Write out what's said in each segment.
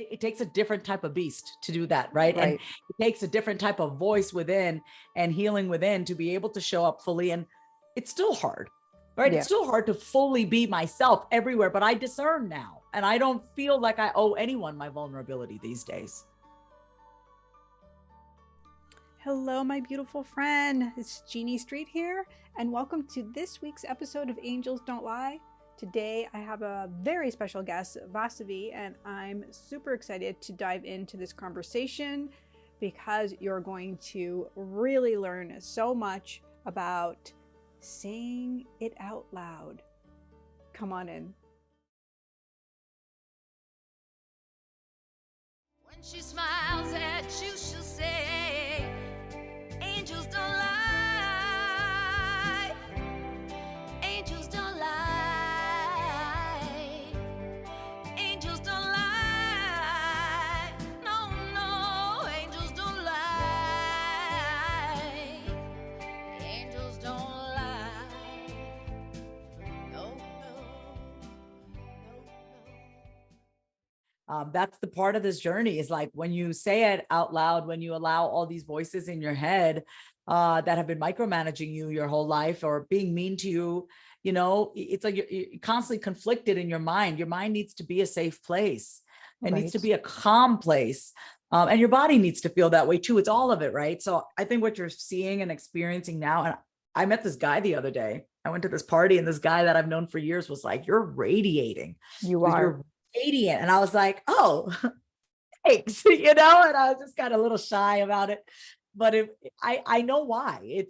it takes a different type of beast to do that, right? And it takes a different type of voice within and healing within to be able to show up fully. And it's still hard, right? It's still hard to fully be myself everywhere, but I discern now, and I don't feel like I owe anyone my vulnerability these days. Hello, my beautiful friend. It's Jeannie Street here, and welcome to this week's episode of Angels Don't Lie. Today, I have a very special guest, Vasavi, and I'm super excited to dive into this conversation because you're going to really learn so much about saying it out loud. Come on in. When she smiles at you, she'll say, angels don't lie. Angels don't lie. Angels don't lie. No, no, angels don't lie. Angels don't lie. No, no. That's the part of this journey, is like when you say it out loud, when you allow all these voices in your head that have been micromanaging you your whole life or being mean to you, you know, it's like you're constantly conflicted in your mind. Your mind needs to be a safe place. It needs to be a calm place. And your body needs to feel that way too. It's all of it, right? So I think what you're seeing and experiencing now, and I met this guy the other day. I went to this party, and this guy that I've known for years was like, you're radiating. You're radiant. And I was like, oh, thanks, you know, and I was just kind of a little shy about it. But I know why.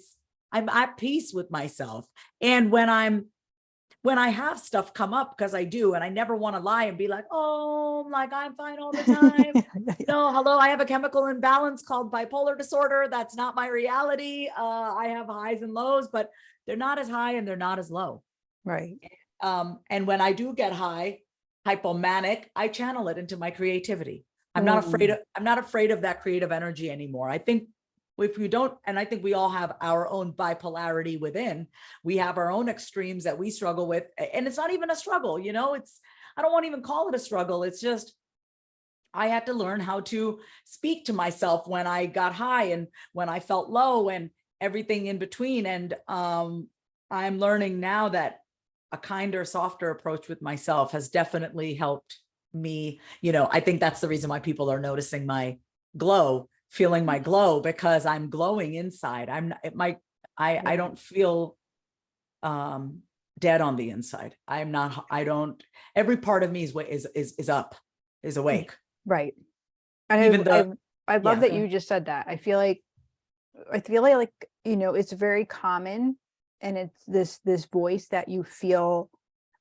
I'm at peace with myself. And when I have stuff come up, because I do, and I never want to lie and be like, oh, like I'm fine all the time. No, hello, I have a chemical imbalance called bipolar disorder. That's not my reality. I have highs and lows, but they're not as high and they're not as low. Right. And when I do get high, hypomanic, I channel it into my creativity. I'm not afraid of that creative energy anymore. I think if you don't, and I think we all have our own bipolarity within, we have our own extremes that we struggle with. And it's not even a struggle, you know, I don't want to even call it a struggle. It's just, I had to learn how to speak to myself when I got high and when I felt low and everything in between. And I'm learning now that a kinder, softer approach with myself has definitely helped me. You know, I think that's the reason why people are noticing my glow, feeling my glow, because I'm glowing inside. I don't feel dead on the inside. Every part of me is up, is awake. Right. And I love that you just said that. I feel like, you know, it's very common, and it's this voice that you feel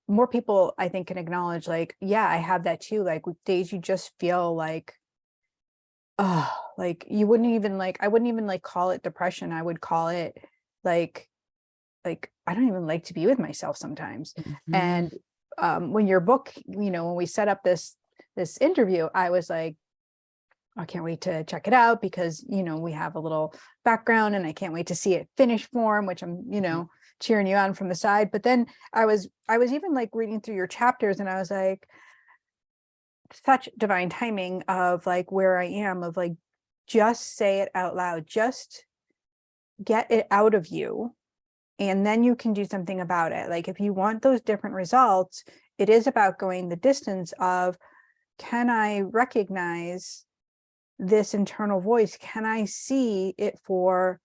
more people, I think, can acknowledge, like, yeah, I have that too. Like with days you just feel like, oh, like you wouldn't even like, I wouldn't even like call it depression. I would call it like, I don't even like to be with myself sometimes. Mm-hmm. And when your book, you know, when we set up this interview, I was like, I can't wait to check it out because, you know, we have a little background and I can't wait to see it finished form, which I'm, you know, cheering you on from the side. But then I was even like reading through your chapters, and I was like, such divine timing of like where I am, of like, just say it out loud, just get it out of you. And then you can do something about it. Like if you want those different results, it is about going the distance of, can I recognize this internal voice? Can I see it for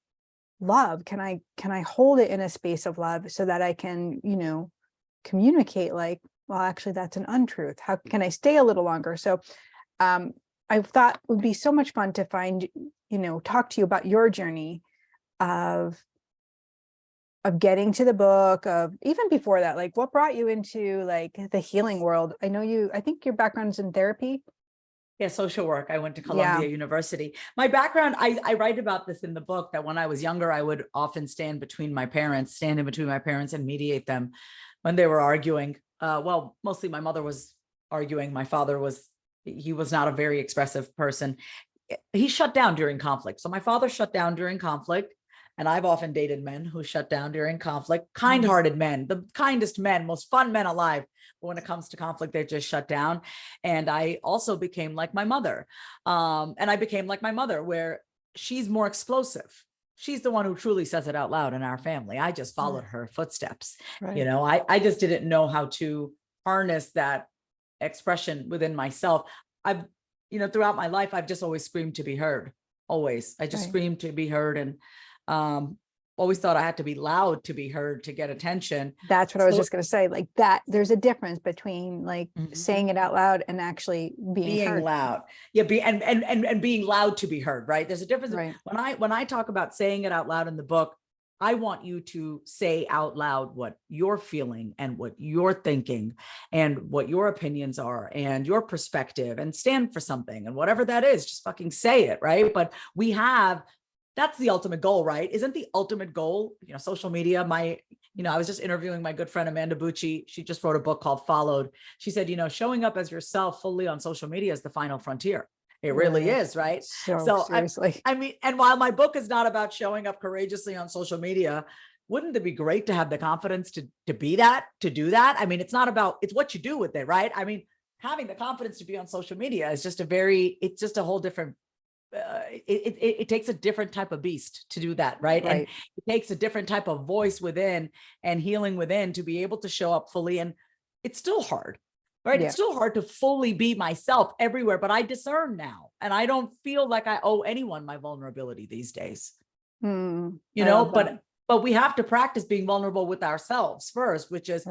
love? Can I hold it in a space of love so that I can, you know, communicate like, well, actually that's an untruth. How can I stay a little longer? So I thought it would be so much fun to find, you know, talk to you about your journey of getting to the book, of even before that, like what brought you into like the healing world? I think your background's in therapy. Yeah, social work. I went to Columbia University. My background, I write about this in the book, that when I was younger, I would often stand in between my parents and mediate them when they were arguing. Well, mostly my mother was arguing. My father he was not a very expressive person. He shut down during conflict. So my father shut down during conflict. And I've often dated men who shut down during conflict, kind-hearted men, the kindest men, most fun men alive. when it comes to conflict, they just shut down. And I also became like my mother. And I became like my mother, where she's more explosive. She's the one who truly says it out loud in our family. I just followed her footsteps. Right. You know, I just didn't know how to harness that expression within myself. I've, you know, throughout my life, I've just always screamed to be heard. Always. I just screamed to be heard. And always thought I had to be loud to be heard, to get attention. That's what I was just going to say. Like that, there's a difference between like saying it out loud and actually being heard. Loud. Yeah. And being loud to be heard. Right. There's a difference. Right. When I talk about saying it out loud in the book, I want you to say out loud what you're feeling and what you're thinking and what your opinions are and your perspective, and stand for something, and whatever that is, just fucking say it. Right. But that's the ultimate goal, right? Isn't the ultimate goal, you know, social media? I was just interviewing my good friend, Amanda Bucci. She just wrote a book called Followed. She said, you know, showing up as yourself fully on social media is the final frontier. It really is, right? So seriously. I mean, and while my book is not about showing up courageously on social media, wouldn't it be great to have the confidence to do that? I mean, it's what you do with it, right? I mean, having the confidence to be on social media is just it's just a whole different, it takes a different type of beast to do that, right? And it takes a different type of voice within and healing within to be able to show up fully. And it's still hard, right? It's still hard to fully be myself everywhere, but I discern now, and I don't feel like I owe anyone my vulnerability these days. You know, but we have to practice being vulnerable with ourselves first, which is,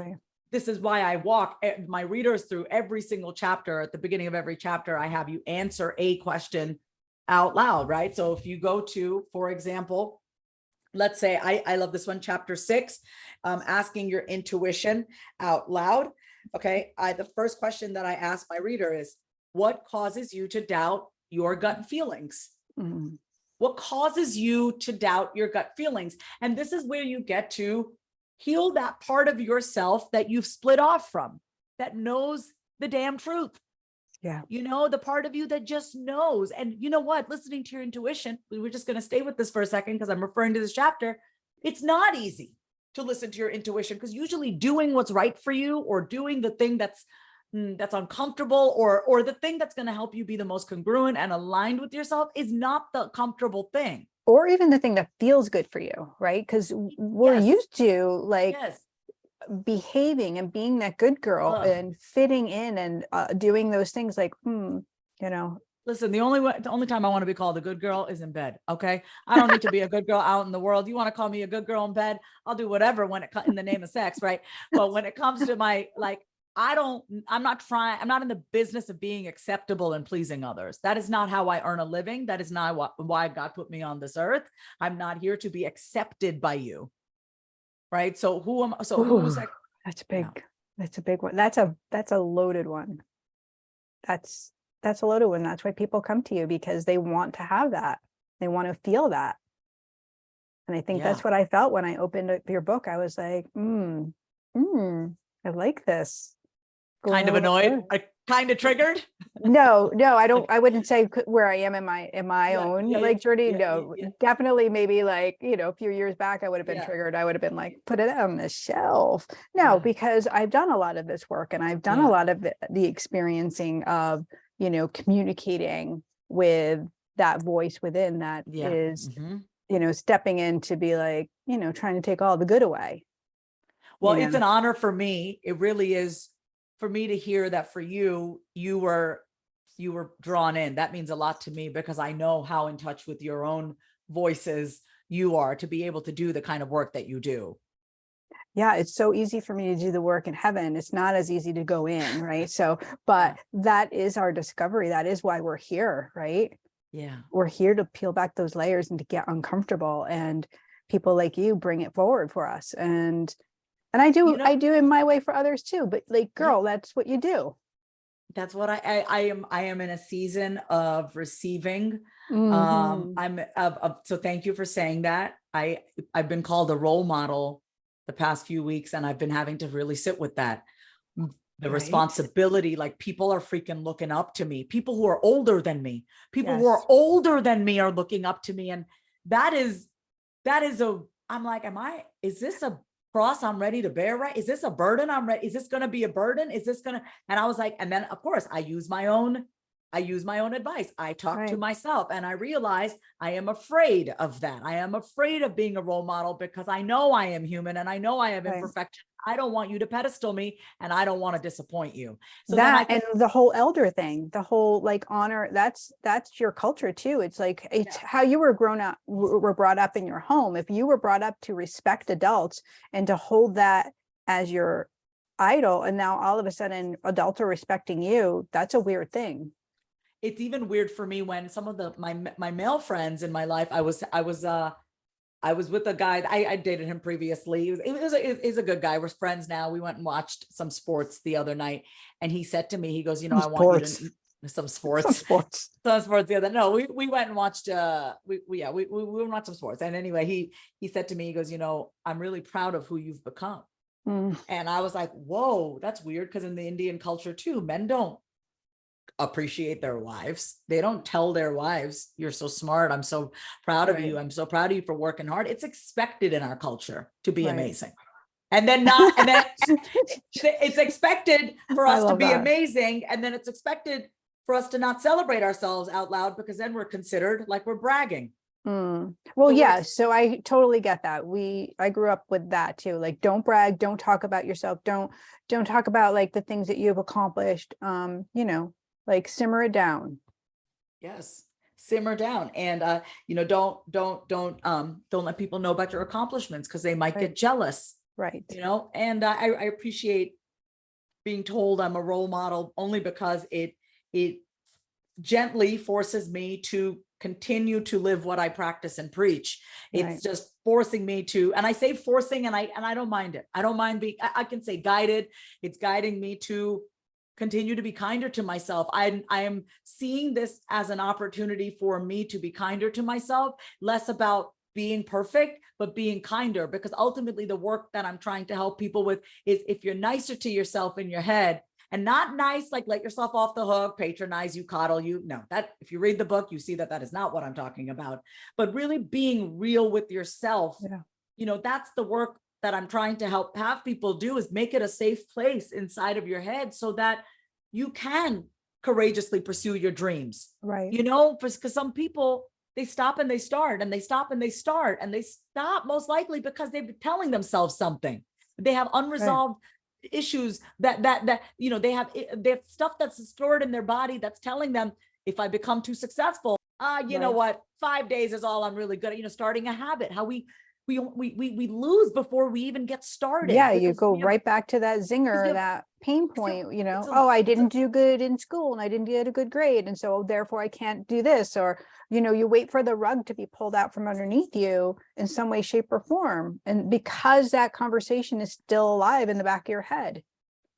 this is why I walk my readers through every single chapter. At the beginning of every chapter, I have you answer a question out loud, right? So if you go to, for example, let's say, I love this one, chapter 6, asking your intuition out loud. Okay. The first question that I ask my reader is, what causes you to doubt your gut feelings? What causes you to doubt your gut feelings? And this is where you get to heal that part of yourself that you've split off from, that knows the damn truth. Yeah. You know, the part of you that just knows. And you know what, listening to your intuition, we're just going to stay with this for a second because I'm referring to this chapter. It's not easy to listen to your intuition, because usually doing what's right for you, or doing the thing that's uncomfortable, or the thing that's going to help you be the most congruent and aligned with yourself, is not the comfortable thing. Or even the thing that feels good for you, right? Because we're used to like behaving and being that good girl and fitting in and doing those things like, you know. Listen, the only time I want to be called a good girl is in bed. Okay. I don't need to be a good girl out in the world. You want to call me a good girl in bed? I'll do whatever in the name of sex. Right. But when it comes to my, like, I'm not in the business of being acceptable and pleasing others. That is not how I earn a living. That is not why God put me on this earth. I'm not here to be accepted by you. Right. So who's like, that's big. Yeah. That's a big one. That's a loaded one. That's a loaded one. That's why people come to you, because they want to have that. They want to feel that. And I think that's what I felt when I opened up your book. I was like, I like this. Kind of annoyed, kind of triggered. No, I wouldn't say where I am in my own journey. Definitely maybe like, you know, a few years back, I would have been triggered. I would have been like, put it on the shelf. No, because I've done a lot of this work, and I've done a lot of the experiencing of, you know, communicating with that voice within that is, you know, stepping in to be like, you know, trying to take all the good away. Well, it's an honor for me. It really is, for me to hear that for you, you were drawn in. That means a lot to me, because I know how in touch with your own voices you are to be able to do the kind of work that you do. Yeah, it's so easy for me to do the work in heaven. It's not as easy to go in, right? So, but that is our discovery. That is why we're here, right? Yeah. We're here to peel back those layers and to get uncomfortable, and people like you bring it forward for us. And I do, you know, I do in my way for others too, but like, girl, that's what you do. That's what I am in a season of receiving. So thank you for saying that. I've been called a role model the past few weeks, and I've been having to really sit with that. The responsibility, like, people are freaking looking up to me. People who are older than me, who are older than me are looking up to me. And that is I'm like, is this a cross I'm ready to bear, right? Is this a burden I'm ready? Is this going to be a burden? Is this going to, and I was like, and then of course I use my own advice. I talk to myself and I realize I am afraid of that. I am afraid of being a role model because I know I am human and I know I have imperfection. I don't want you to pedestal me and I don't want to disappoint you. So that, and the whole elder thing, the whole like honor, that's your culture too. It's like, it's how you were brought up in your home. If you were brought up to respect adults and to hold that as your idol, and now all of a sudden adults are respecting you, that's a weird thing. It's even weird for me when some of my male friends in my life, I was with a guy, I dated him previously. He's a good guy. We're friends now. We went and watched some sports the other night. And he said to me, he goes, I want you to, some sports the other, no, we went and watched, we watched some sports. And anyway, he said to me, he goes, I'm really proud of who you've become. And I was like, whoa, that's weird. Cause in the Indian culture too, men don't appreciate their wives. They don't tell their wives, you're so smart. I'm so proud of you. I'm so proud of you for working hard. It's expected in our culture to be amazing. And then it's expected for us to be amazing. And then it's expected for us to not celebrate ourselves out loud because then we're considered like we're bragging. Well, yeah. So I totally get that. I grew up with that too. Like, don't brag, don't talk about yourself. Don't talk about like the things that you've accomplished. Like simmer it down. Yes. Simmer down. And, don't let people know about your accomplishments because they might get jealous. Right. And I appreciate being told I'm a role model only because it gently forces me to continue to live what I practice and preach. It's just forcing me to, and I say forcing and I don't mind it. I don't mind being, I can say guided. It's guiding me to continue to be kinder to myself. I am seeing this as an opportunity for me to be kinder to myself, less about being perfect, but being kinder, because ultimately the work that I'm trying to help people with is if you're nicer to yourself in your head, and not nice, like let yourself off the hook, patronize you, coddle you. No, that if you read the book, you see that is not what I'm talking about, but really being real with yourself. That's the work that I'm trying to help have people do, is make it a safe place inside of your head so that you can courageously pursue your dreams. Right. Because some people, they stop and they start and they stop and they start and they stop most likely because they've been telling themselves something. They have unresolved issues that they have stuff that's stored in their body that's telling them, if I become too successful, you know what, 5 days is all I'm really good at, starting a habit, how we lose before we even get started. Yeah, you go right back to that zinger, that pain point, I didn't do good in school and I didn't get a good grade. And so therefore I can't do this, or, you wait for the rug to be pulled out from underneath you in some way, shape or form. And because that conversation is still alive in the back of your head.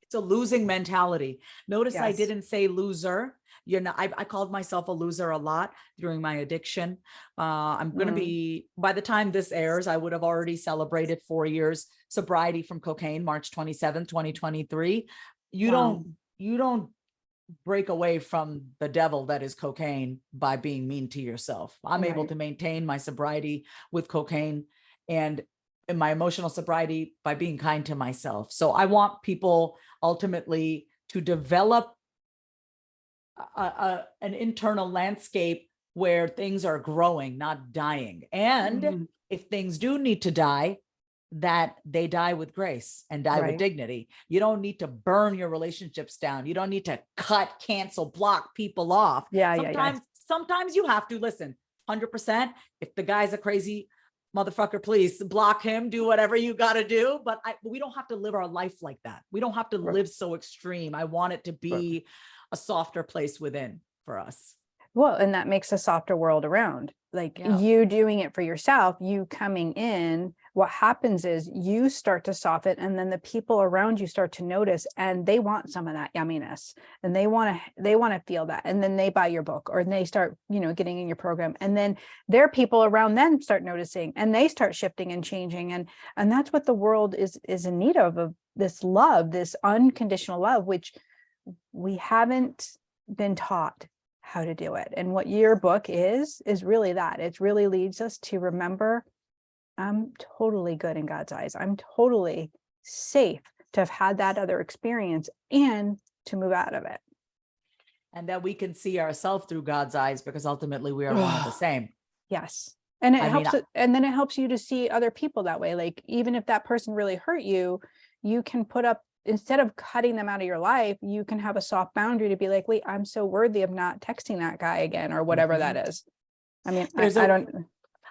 It's a losing mentality. Notice I didn't say loser. I called myself a loser a lot during my addiction. I'm going to be, by the time this airs, I would have already celebrated 4 years sobriety from cocaine, March 27th, 2023. You don't break away from the devil that is cocaine by being mean to yourself. I'm able to maintain my sobriety with cocaine and my emotional sobriety by being kind to myself. So I want people ultimately to develop an internal landscape where things are growing, not dying. And if things do need to die, that they die with grace and die with dignity. You don't need to burn your relationships down. You don't need to cut, cancel, block people off. Sometimes you have to listen 100%. If the guy's a crazy motherfucker, please block him, do whatever you got to do. But we don't have to live our life like that. We don't have to live so extreme. I want it to be a softer place within for us. Well, and that makes a softer world around. Like you doing it for yourself, you coming in, what happens is you start to soften, and then the people around you start to notice, and they want some of that yumminess, and they want to feel that, and then they buy your book, or they start, getting in your program, and then their people around them start noticing, and they start shifting and changing, and that's what the world is in need of this love, this unconditional love, which we haven't been taught how to do it. And what your book is really that. It really leads us to remember I'm totally good in God's eyes. I'm totally safe to have had that other experience and to move out of it. And that we can see ourselves through God's eyes, because ultimately we are one and the same. Yes. And it I mean, helps, and then it helps you to see other people that way. Like, even if that person really hurt you, you can put up, instead of cutting them out of your life, you can have a soft boundary to be like, wait, I'm so worthy of not texting that guy again, or whatever that is. I mean,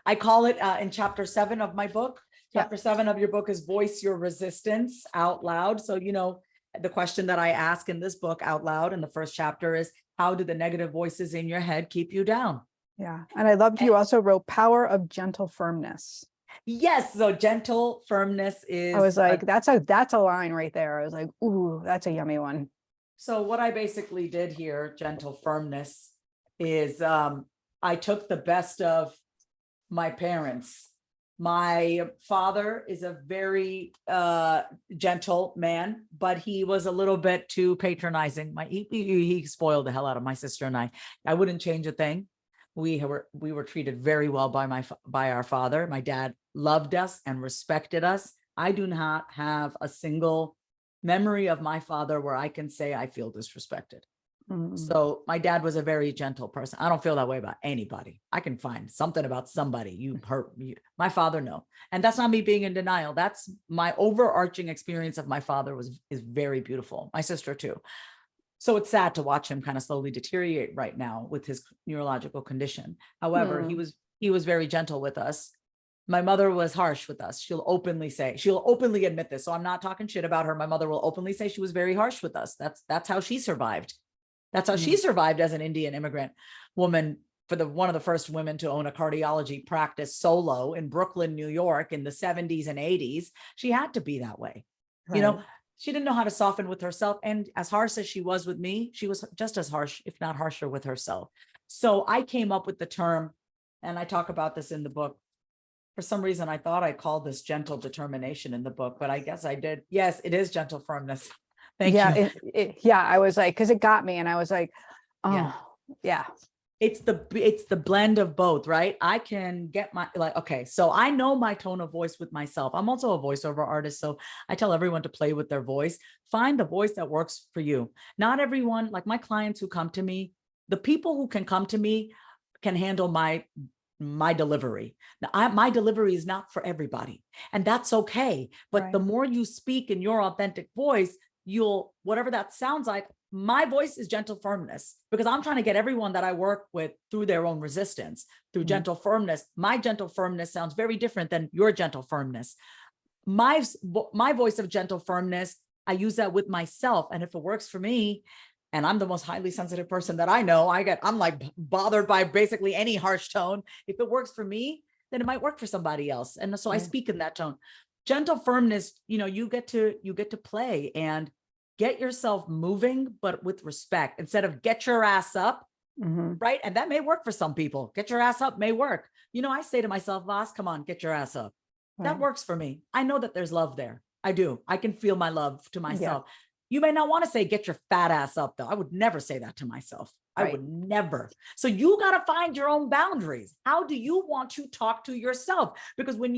I call it in chapter 7 of my book. Chapter 7 of your book is voice your resistance out loud. So, you know, the question that I ask in this book out loud in the first chapter is, how do the negative voices in your head keep you down? Yeah. And I loved you also wrote power of gentle firmness. Yes. So gentle firmness is, I was like, that's a line right there. I was like, ooh, that's a yummy one. So what I basically did here, gentle firmness, is I took the best of my parents. My father is a very gentle man, but he was a little bit too patronizing. He spoiled the hell out of my sister and I. I wouldn't change a thing. We were treated very well by our father. My dad loved us and respected us. I do not have a single memory of my father where I can say I feel disrespected. So my dad was a very gentle person. I don't feel that way about anybody. I can find something about somebody you hurt me. My father, no. And that's not me being in denial. That's my overarching experience of my father is very beautiful. My sister too. So it's sad to watch him kind of slowly deteriorate right now with his neurological condition. However, he was very gentle with us. My mother was harsh with us. She'll openly admit this. So I'm not talking shit about her. My mother will openly say she was very harsh with us. That's how she survived. That's how she survived as an Indian immigrant woman, one of the first women to own a cardiology practice solo in Brooklyn, New York in the 70s and 80s. She had to be that way. Right. You know, she didn't know how to soften with herself. And as harsh as she was with me, she was just as harsh, if not harsher, with herself. So I came up with the term, and I talk about this in the book. For some reason, I thought I called this gentle determination in the book, but I guess I did. Yes, it is gentle firmness. Thank you. I was like, because it got me, and I was like, oh, yeah. It's the blend of both, right? I can get okay, so I know my tone of voice with myself. I'm also a voiceover artist, so I tell everyone to play with their voice. Find the voice that works for you. Not everyone, like my clients who come to me, the people who can come to me can handle my delivery. Now, my delivery is not for everybody, and that's okay. But the more you speak in your authentic voice, whatever that sounds like, my voice is gentle firmness, because I'm trying to get everyone that I work with through their own resistance, through gentle firmness. My gentle firmness sounds very different than your gentle firmness. My voice of gentle firmness, I use that with myself. And if it works for me, and I'm the most highly sensitive person that I know, I'm like bothered by basically any harsh tone. If it works for me, then it might work for somebody else. And so I speak in that tone. Gentle firmness, you get to play and get yourself moving, but with respect, instead of get your ass up, right? And that may work for some people. Get your ass up may work. I say to myself, Vas, come on, get your ass up. That works for me. I know that there's love there. I do. I can feel my love to myself. Yeah. You may not want to say, get your fat ass up, though. I would never say that to myself. I would never. So you got to find your own boundaries. How do you want to talk to yourself? Because when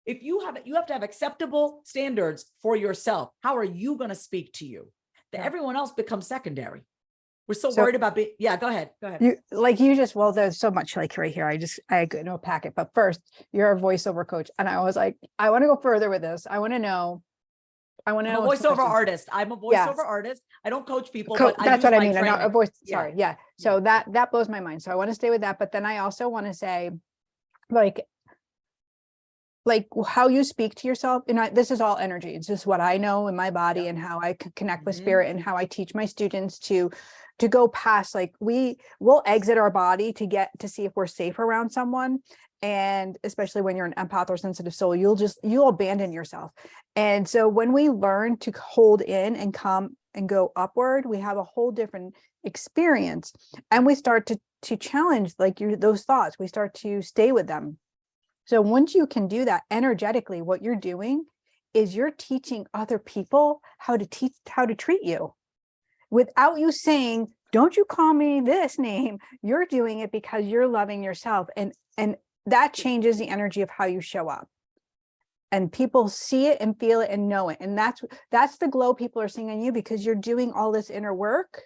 if you have to have acceptable standards for yourself, how are you going to speak to you? Everyone else becomes secondary. We're so worried about being, go ahead. There's so much like right here. I could no packet, but first you're a voiceover coach. And I was like, I want to go further with this. I'm a voiceover artist. I'm a voiceover artist. I don't coach people. But that's what I mean. I'm not a voice. Sorry. Yeah. So that blows my mind. So I want to stay with that. But then I also want to say, like how you speak to yourself. And this is all energy. It's just what I know in my body and how I connect with spirit, and how I teach my students to go past, we'll exit our body to see if we're safe around someone. And especially when you're an empath or sensitive soul, you'll abandon yourself. And so when we learn to hold in and come and go upward, we have a whole different experience. And we start to challenge those thoughts. We start to stay with them. So once you can do that energetically, what you're doing is you're teaching other people how to treat you without you saying, don't you call me this name. You're doing it because you're loving yourself. And that changes the energy of how you show up. And people see it and feel it and know it. And that's the glow people are seeing on you, because you're doing all this inner work.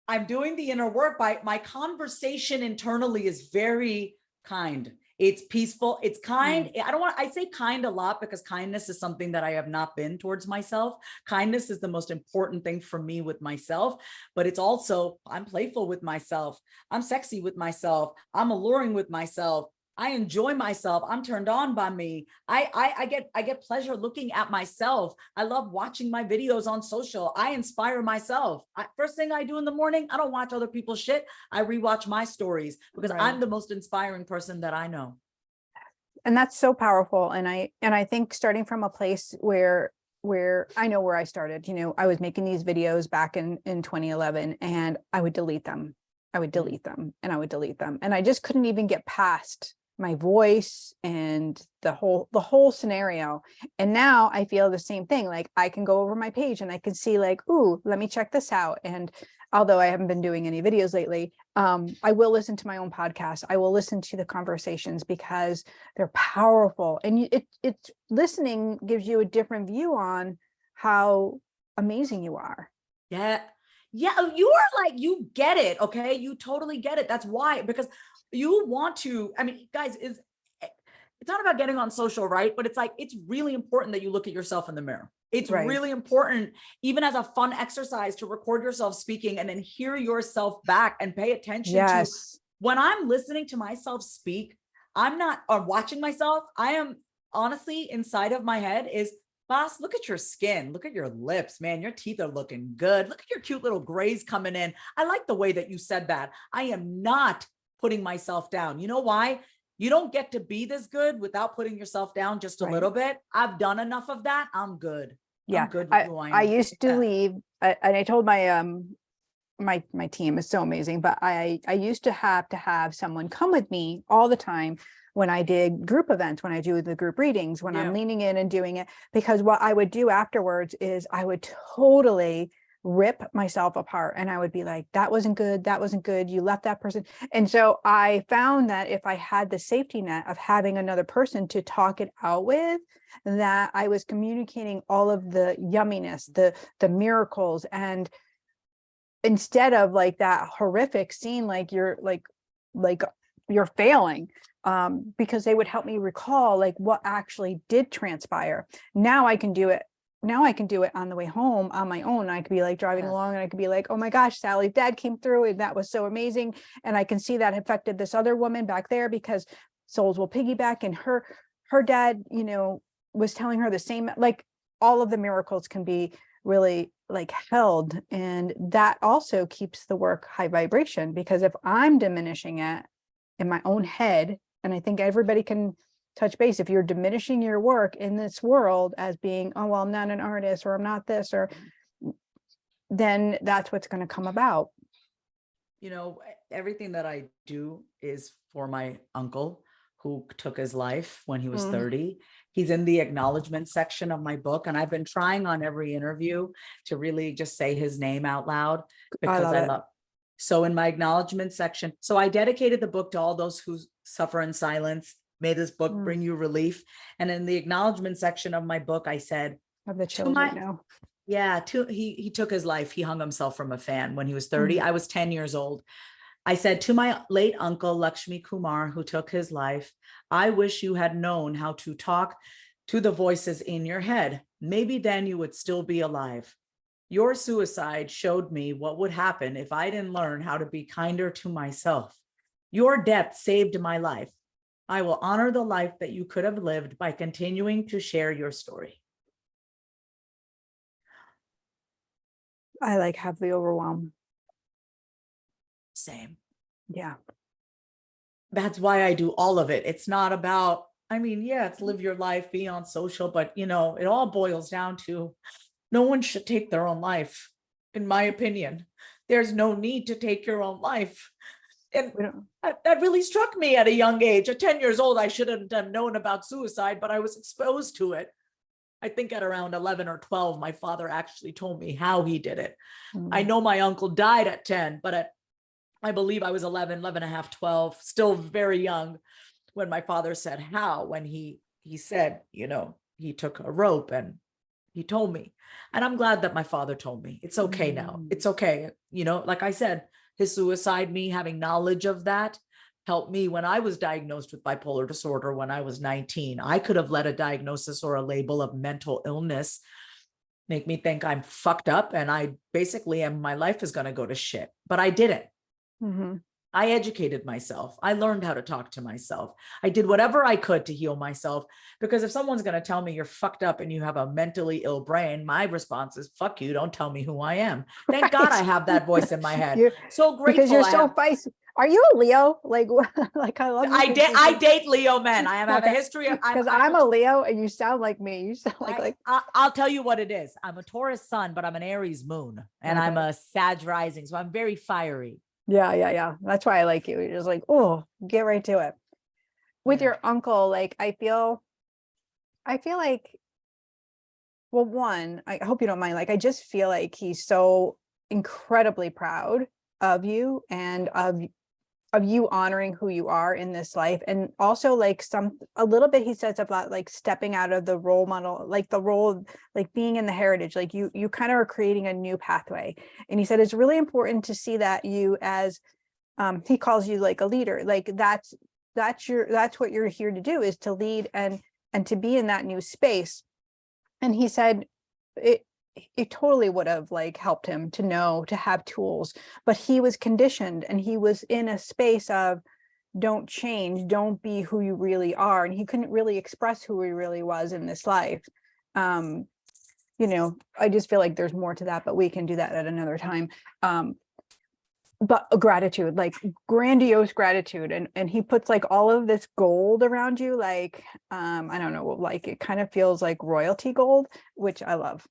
I'm doing the inner work. By my conversation internally is very kind. It's peaceful. It's kind. I say kind a lot because kindness is something that I have not been towards myself. Kindness is the most important thing for me with myself, but it's also, I'm playful with myself. I'm sexy with myself. I'm alluring with myself. I enjoy myself. I'm turned on by me. I get pleasure looking at myself. I love watching my videos on social. I inspire myself. First thing I do in the morning, I don't watch other people's shit. I rewatch my stories because I'm the most inspiring person that I know. And that's so powerful. And I think starting from a place where I know where I started, you know, I was making these videos back in 2011, and I would delete them. I would delete them and I would delete them. And I just couldn't even get past my voice and the whole scenario. And now I feel the same thing. Like I can go over my page and I can see like, ooh, let me check this out. And although I haven't been doing any videos lately, I will listen to my own podcast. I will listen to the conversations because they're powerful. And it's listening gives you a different view on how amazing you are. Yeah. Yeah. You are like, you get it. Okay. You totally get it. That's why, because you want to, I mean, guys, it's not about getting on social, right? But it's like, it's really important that you look at yourself in the mirror. It's really important, even as a fun exercise, to record yourself speaking and then hear yourself back and pay attention to when I'm listening to myself speak. I'm not watching myself. I am honestly inside of my head is, boss, look at your skin. Look at your lips, man. Your teeth are looking good. Look at your cute little grays coming in. I like the way that you said that. I am not putting myself down. You know why? You don't get to be this good without putting yourself down just a little bit. I've done enough of that. I'm good. Yeah. I'm good with who I am. I used to leave, and I told my my team is so amazing, but I used to have someone come with me all the time when I did group events, when I do the group readings, when I'm leaning in and doing it, because what I would do afterwards is I would totally rip myself apart. And I would be like, that wasn't good. That wasn't good. You left that person. And so I found that if I had the safety net of having another person to talk it out with, that I was communicating all of the yumminess, the miracles. And instead of like that horrific scene, like you're failing, because they would help me recall like what actually did transpire. Now I can do it. Now I can do it on the way home on my own. I could be like driving along and I could be like, oh my gosh, Sally's dad came through and that was so amazing. And I can see that affected this other woman back there, because souls will piggyback, and her dad, you know, was telling her the same, like all of the miracles can be really like held. And that also keeps the work high vibration, because if I'm diminishing it in my own head, and I think everybody can touch base, if you're diminishing your work in this world as being, oh, well, I'm not an artist, or I'm not this, or then that's what's going to come about. You know, everything that I do is for my uncle who took his life when he was 30. He's in the acknowledgement section of my book. And I've been trying on every interview to really just say his name out loud, because I love. So in my acknowledgement section, so I dedicated the book to all those who suffer in silence. May this book bring you relief. And in the acknowledgement section of my book, I said, of the children now. Yeah, he took his life. He hung himself from a fan when he was 30. I was 10 years old. I said to my late uncle, Vasavi Kumar, who took his life, I wish you had known how to talk to the voices in your head. Maybe then you would still be alive. Your suicide showed me what would happen if I didn't learn how to be kinder to myself. Your death saved my life. I will honor the life that you could have lived by continuing to share your story. I like have the overwhelm. Same. Yeah. That's why I do all of it. It's not about, I mean, yeah, it's live your life, be on social, but you know, it all boils down to no one should take their own life. In my opinion, there's no need to take your own life. And that really struck me at a young age. At 10 years old, I shouldn't have known about suicide, but I was exposed to it. I think at around 11 or 12, my father actually told me how he did it. I know my uncle died at 10, but I believe I was 11 and a half, 12, still very young. when my father said how, when he said, you know, he took a rope and he told me. And I'm glad that my father told me. It's okay now. It's okay. You know, like I said, his suicide, me having knowledge of that, helped me when I was diagnosed with bipolar disorder when I was 19. I could have let a diagnosis or a label of mental illness make me think I'm fucked up and I basically am, my life is going to go to shit. But I didn't. Mm-hmm. I educated myself. I learned how to talk to myself. I did whatever I could to heal myself, because if someone's going to tell me you're fucked up and you have a mentally ill brain, my response is, fuck you. Don't tell me who I am. Thank God I have that voice in my head. So grateful. Because you're so feisty. Are you a Leo? Like I love you. I date Leo men. I have a history of, because I'm a Leo and you sound like me. You sound like I'll tell you what it is. I'm a Taurus sun, but I'm an Aries moon and I'm a Sag rising. So I'm very fiery. Yeah. That's why I like you. You're just like, oh, get right to it. With your uncle, like I feel like, well, one, I hope you don't mind. Like I just feel like he's so incredibly proud of you and of you honoring who you are in this life. And also like a little bit he says about like stepping out of the role model, like the role of like being in the heritage, like you kind of are creating a new pathway. And he said it's really important to see that you as he calls you like a leader, like that's what you're here to do, is to lead and to be in that new space. And he said it totally would have like helped him to know, to have tools, but he was conditioned and he was in a space of don't change, don't be who you really are. And he couldn't really express who he really was in this life. You know, I just feel like there's more to that, but we can do that at another time. But gratitude, like grandiose gratitude. And he puts like all of this gold around you, like, I don't know, like it kind of feels like royalty gold, which I love.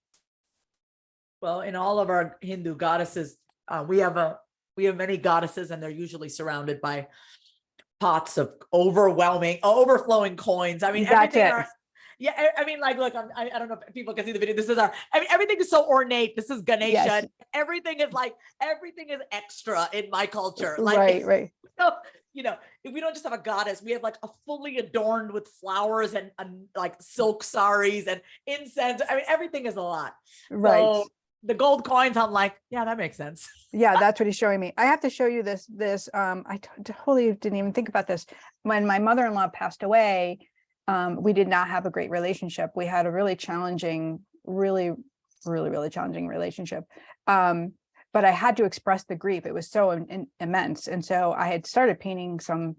Well, in all of our Hindu goddesses, we have many goddesses, and they're usually surrounded by pots of overflowing coins. I mean, everything. I mean, like, look, I don't know if people can see the video. Everything is so ornate. This is Ganesha. Yes. Everything is extra in my culture. Like, right. So, you know, we don't just have a goddess. We have like a fully adorned with flowers and like silk saris and incense. I mean, everything is a lot. Right. So, the gold coins, I'm like, yeah, that makes sense. Yeah, that's what he's showing me. I have to show you this. I totally didn't even think about this. When my mother-in-law passed away, we did not have a great relationship. We had a really challenging, really challenging relationship. But I had to express the grief. It was so immense. And so I had started painting some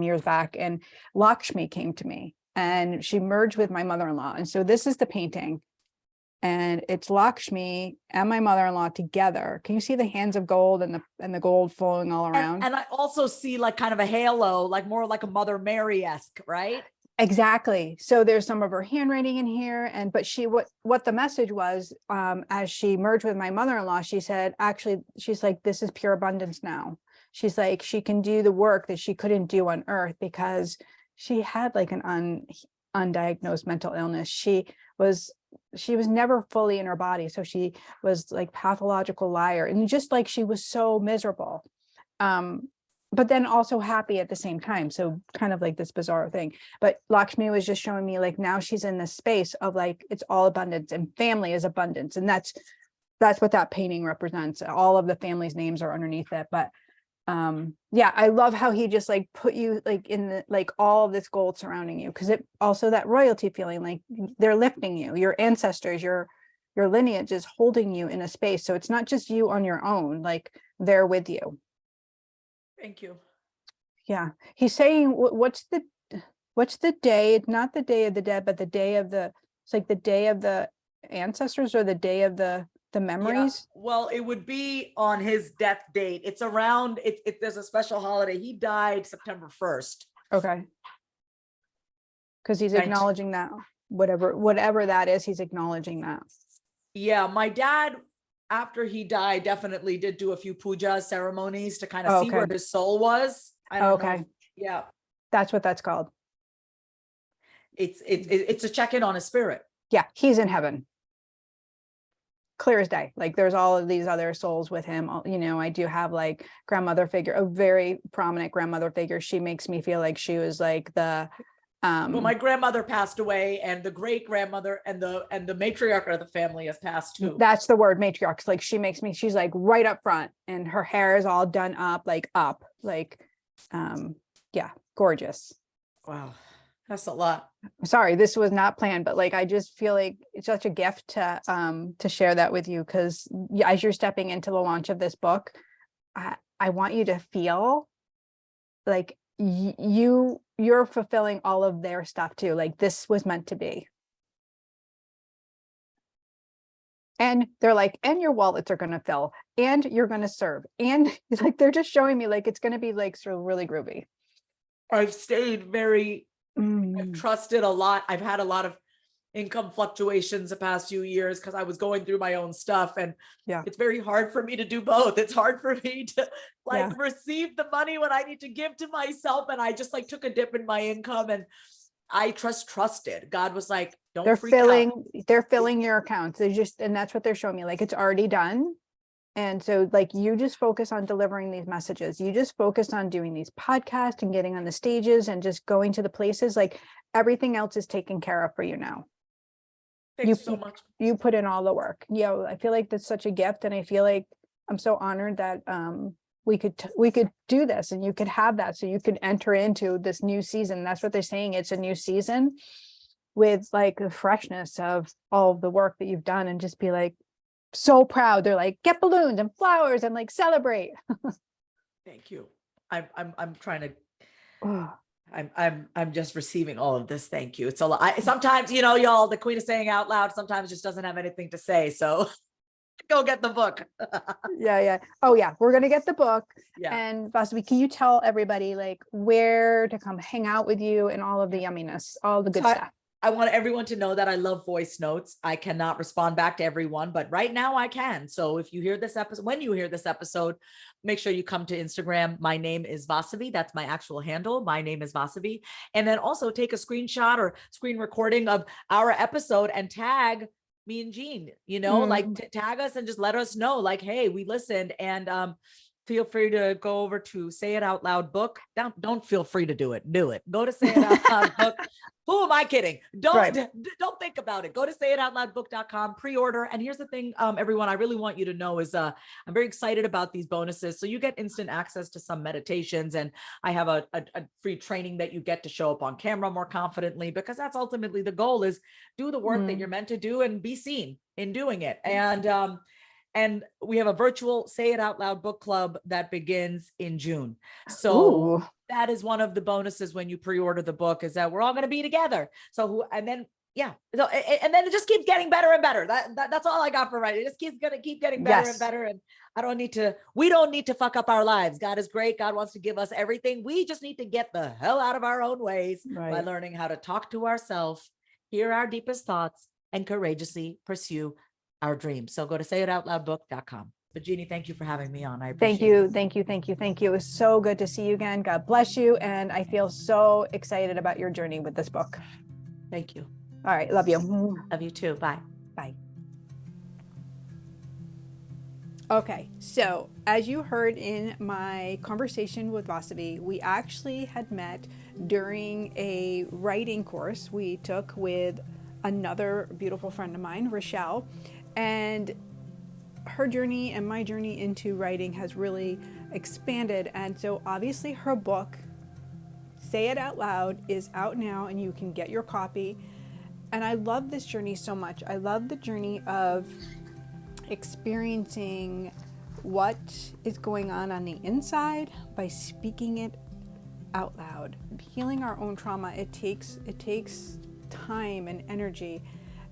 years back, and Lakshmi came to me and she merged with my mother-in-law. And so this is the painting. And it's Lakshmi and my mother-in-law together. Can you see the hands of gold and the gold flowing all around? And I also see like kind of a halo, like more like a Mother Mary-esque, right? Exactly. So there's some of her handwriting in here. But what the message was, as she merged with my mother-in-law, she said, actually, she's like, this is pure abundance now. She's like, she can do the work that she couldn't do on earth because she had like an undiagnosed mental illness. She was never fully in her body. So she was like pathological liar. And just like, she was so miserable, but then also happy at the same time. So kind of like this bizarre thing. But Lakshmi was just showing me like, now she's in this space of like, it's all abundance and family is abundance. And that's what that painting represents. All of the family's names are underneath it. But yeah, I love how he just like put you like in the, like all of this gold surrounding you. Cause it also that royalty feeling, like they're lifting you, your ancestors, your lineage is holding you in a space. So it's not just you on your own, like they're with you. Thank you. Yeah. He's saying, what's the day? It's not the day of the dead, but the day of it's like the day of the ancestors or the day of the memories. Yeah. Well, it would be on his death date. It's around there's a special holiday. He died September 1st. Okay. Because he's acknowledging that whatever that is, he's acknowledging that. Yeah, my dad, after he died, definitely did do a few puja ceremonies to kind of see where his soul was. I don't know. Yeah. That's what that's called. It's a check-in on his spirit. Yeah, he's in heaven. clear as day. Like there's all of these other souls with him. You know, I do have like grandmother figure, a very prominent grandmother figure. She makes me feel like she was like the well, my grandmother passed away, and the great grandmother and the matriarch of the family has passed too. That's the word, matriarch. Like she makes me, she's like right up front, and her hair is all done up, yeah, gorgeous. Wow, that's a lot. Sorry, this was not planned, but like I just feel like it's such a gift to share that with you, because as you're stepping into the launch of this book, I want you to feel like you're fulfilling all of their stuff too. Like this was meant to be. And they're like, and your wallets are going to fill, and you're going to serve. And it's like, they're just showing me like, it's going to be like sort of really groovy. I've stayed very, I've trusted a lot. I've had a lot of income fluctuations the past few years because I was going through my own stuff, and it's very hard for me to do both. It's hard for me to receive the money when I need to give to myself. And I just like took a dip in my income, and I trusted. God was like, don't freak out. They're filling your accounts. And that's what they're showing me. Like it's already done. And so like, you just focus on delivering these messages. You just focus on doing these podcasts and getting on the stages and just going to the places. Like everything else is taken care of for you now. Thanks so much. You put in all the work. I feel like that's such a gift. And I feel like I'm so honored that we could do this, and you could have that. So you could enter into this new season. That's what they're saying. It's a new season with like the freshness of all of the work that you've done, and just be like, so proud. They're like, get balloons and flowers and like celebrate. Thank you. I'm trying to, I'm just receiving all of this. Thank you. It's a lot. Sometimes, y'all, the queen of saying out loud sometimes just doesn't have anything to say. So go get the book. Yeah. Oh yeah. We're going to get the book. Yeah. And Vasavi, can you tell everybody like where to come hang out with you and all of the yumminess, all the good stuff? I want everyone to know that I love voice notes. I cannot respond back to everyone, but right now I can. So if you hear this episode, when you hear this episode, make sure you come to Instagram. My name is Vasavi. That's my actual handle. My name is Vasavi. And then also take a screenshot or screen recording of our episode and tag me and Jean, tag us and just let us know like, hey, we listened. And feel free to go over to Say It Out Loud book. Don't feel free to do it. Do it. Go to Say It Out Loud book. Who am I kidding? Don't think about it. Go to sayitoutloudbook.com, pre-order. And here's the thing, everyone, I really want you to know is I'm very excited about these bonuses. So you get instant access to some meditations, and I have a free training that you get to show up on camera more confidently, because that's ultimately the goal, is do the work that you're meant to do and be seen in doing it. And we have a virtual Say It Out Loud book club that begins in June. So that is one of the bonuses when you pre-order the book, is that we're all going to be together. So, and then it just keeps getting better and better. That's all I got for right. It just keeps going to keep getting better and better. And we don't need to fuck up our lives. God is great. God wants to give us everything. We just need to get the hell out of our own ways by learning how to talk to ourselves, hear our deepest thoughts, and courageously pursue our dreams. So go to sayitoutloudbook.com. But Jeannie, thank you for having me on. I appreciate it. Thank you. It was so good to see you again. God bless you. And I feel so excited about your journey with this book. Thank you. All right. Love you. Love you too. Bye. Bye. Okay. So as you heard in my conversation with Vasavi, we actually had met during a writing course we took with another beautiful friend of mine, Rochelle. And her journey and my journey into writing has really expanded. And so obviously her book, Say It Out Loud, is out now, and you can get your copy. And I love this journey so much. I love the journey of experiencing what is going on the inside by speaking it out loud. Healing our own trauma, it takes time and energy.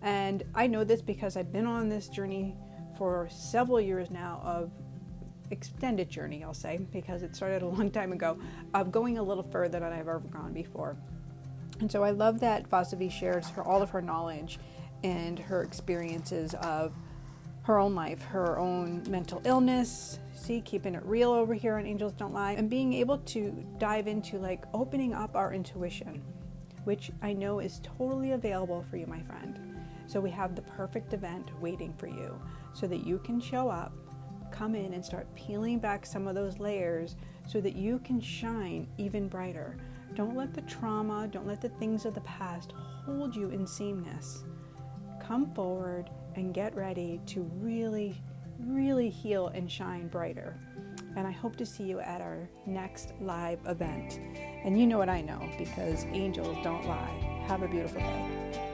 And I know this because I've been on this journey for several years now, of extended journey, I'll say, because it started a long time ago, of going a little further than I've ever gone before. And so I love that Vasavi shares all of her knowledge and her experiences of her own life, her own mental illness, keeping it real over here on Angels Don't Lie, and being able to dive into like opening up our intuition, which I know is totally available for you, my friend. So we have the perfect event waiting for you so that you can show up, come in and start peeling back some of those layers so that you can shine even brighter. Don't let the trauma, don't let the things of the past hold you in sameness. Come forward and get ready to really, really heal and shine brighter. And I hope to see you at our next live event. And you know what I know, because angels don't lie. Have a beautiful day.